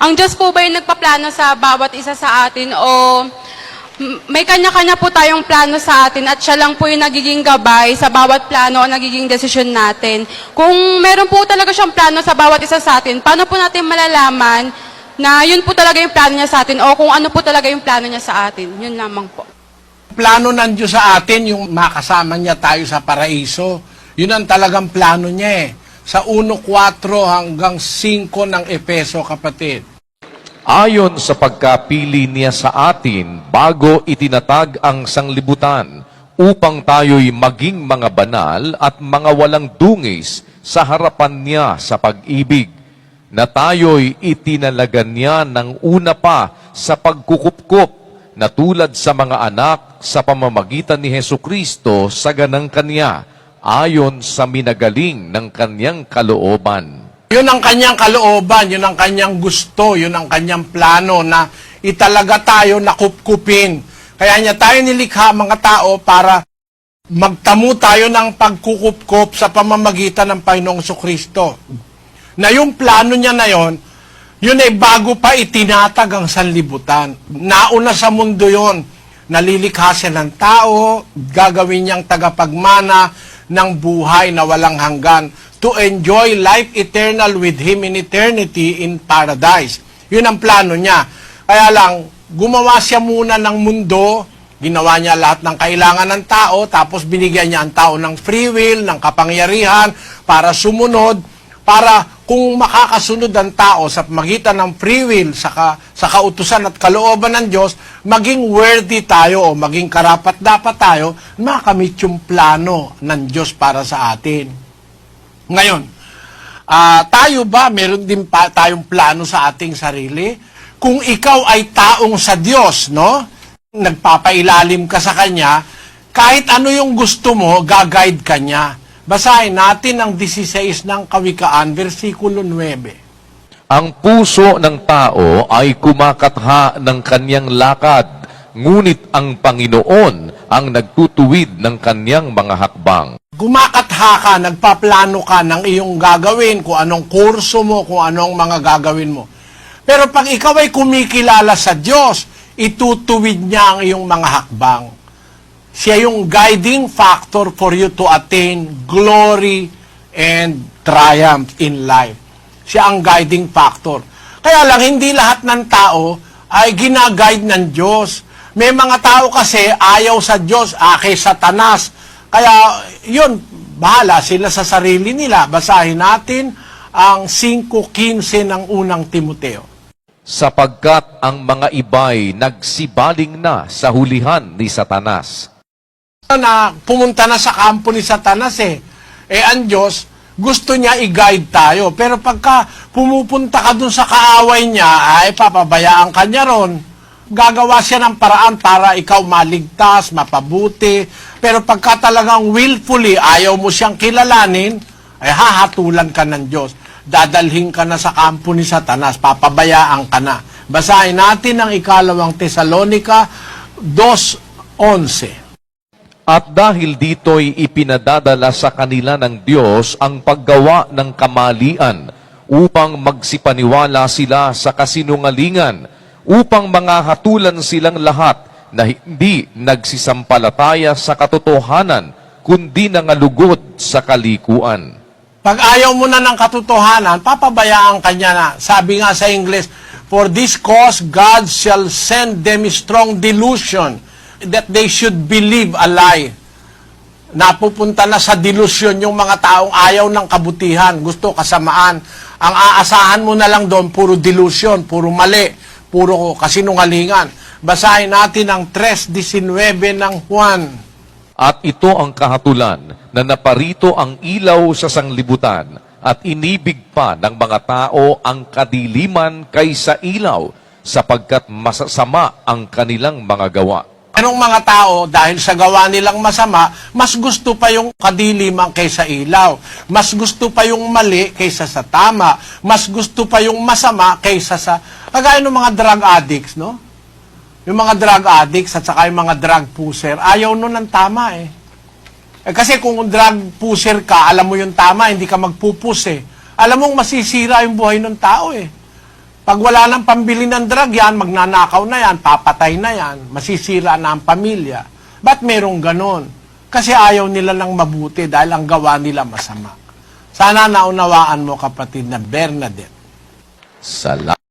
Ang Diyos po ba yung nagpaplano sa bawat isa sa atin o may kanya-kanya po tayong plano sa atin at siya lang po yung nagiging gabay sa bawat plano o nagiging desisyon natin? Kung meron po talaga siyang plano sa bawat isa sa atin, paano po natin malalaman na yun po talaga yung plano niya sa atin o kung ano po talaga yung plano niya sa atin? Yun lamang po. Plano ng Diyos sa atin, yung makasama niya tayo sa paraiso. Yun ang talagang plano niya eh. Sa 1:4 hanggang 5 ng Efeso, kapatid. Ayon sa pagkapili niya sa atin bago itinatag ang sanglibutan upang tayo'y maging mga banal at mga walang dungis sa harapan niya sa pag-ibig, na tayo'y itinalagan niya ng una pa sa pagkukupkup na tulad sa mga anak sa pamamagitan ni Hesukristo sa ganang kanya ayon sa minagaling ng kanyang kalooban. Yun ang kanyang kalooban, yun ang kanyang gusto, yun ang kanyang plano na italaga tayo na kupkupin. Kaya niya tayo nilikha mga tao para magtamo tayo ng pagkukupkup sa pamamagitan ng Panginoong Jesucristo. Na yung plano niya na yun ay bago pa itinatag ang sanlibutan. Nauna sa mundo yun. Nalilikha siya ng tao, gagawin niyang tagapagmana ng buhay na walang hanggan, to enjoy life eternal with Him in eternity in paradise. Yun ang plano niya. Kaya lang, gumawa siya muna ng mundo, ginawa niya lahat ng kailangan ng tao, tapos binigyan niya ang tao ng free will, ng kapangyarihan, para sumunod, para kung makakasunod ang tao sa magitan ng free will, sa kautusan at kalooban ng Diyos, maging worthy tayo o maging karapat-dapat tayo, makamit yung plano ng Diyos para sa atin. Ngayon, tayo ba, meron din pa tayong plano sa ating sarili? Kung ikaw ay taong sa Diyos, no? Nagpapailalim ka sa Kanya, kahit ano yung gusto mo, gaguide ka niya. Basahin natin ang 16 ng Kawikaan, versikulo 9. Ang puso ng tao ay kumakatha ng kanyang lakad, ngunit ang Panginoon ang nagtutuwid ng kanyang mga hakbang. Gumakatha ka, nagpaplano ka ng iyong gagawin, kung anong kurso mo, kung anong mga gagawin mo. Pero pag ikaw ay kumikilala sa Diyos, itutuwid niya ang iyong mga hakbang. Siya yung guiding factor for you to attain glory and triumph in life. Siya ang guiding factor. Kaya lang, hindi lahat ng tao ay ginaguide ng Diyos. May mga tao kasi ayaw sa Diyos, kay Satanas. Kaya, yun, bahala sila sa sarili nila. Basahin natin ang 5:15 ng unang Timoteo. Sapagkat ang mga iba'y nagsibaling na sa hulihan ni Satanas. Na pumunta na sa kampo ni Satanas ang Diyos, gusto niya i-guide tayo. Pero pagka pumupunta ka dun sa kaaway niya, ay papabayaan ka niya ron. Gagawa siya ng paraan para ikaw maligtas, mapabuti. Pero pagka talagang willfully ayaw mo siyang kilalanin, ay hahatulan ka ng Diyos. Dadalhin ka na sa kampo ni Satanas, papabayaan ka na. Basahin natin ang 2 Tesalonica 2:11. At dahil dito'y ipinadadala sa kanila ng Diyos ang paggawa ng kamalian upang magsipaniwala sila sa kasinungalingan, upang mangahatulan silang lahat na hindi nagsisampalataya sa katotohanan, kundi nangalugod sa kalikuan. Pag ayaw mo na ng katotohanan, papabayaan ka niya na. Sabi nga sa English, for this cause God shall send them strong delusion, that they should believe a lie. Napupunta na sa delusion yung mga taong ayaw ng kabutihan, gusto kasamaan. Ang aasahan mo na lang doon, puro delusion, puro mali, puro kasinungalingan. Basahin natin ang 3:19 ng Juan. At ito ang kahatulan, na naparito ang ilaw sa sanglibutan, at inibig pa ng mga tao ang kadiliman kaysa ilaw, sapagkat masasama ang kanilang mga gawa. Anong mga tao, dahil sa gawa nilang masama, mas gusto pa yung kadiliman kaysa ilaw. Mas gusto pa yung mali kaysa sa tama. Mas gusto pa yung masama kaysa sa... Kagaya ng mga drug addicts, no? Yung mga drug addicts at saka yung mga drug pusher, ayaw nun ng tama kasi kung drug pusher ka, alam mo yung tama, hindi ka magpupus Alam mong masisira yung buhay ng tao Pag wala nang pambili ng drug yan, magnanakaw na yan, papatay na yan, masisira na ang pamilya. Ba't merong ganon? Kasi ayaw nila lang mabuti dahil ang gawa nila masama. Sana naunawaan mo, kapatid na Bernadette. Salamat.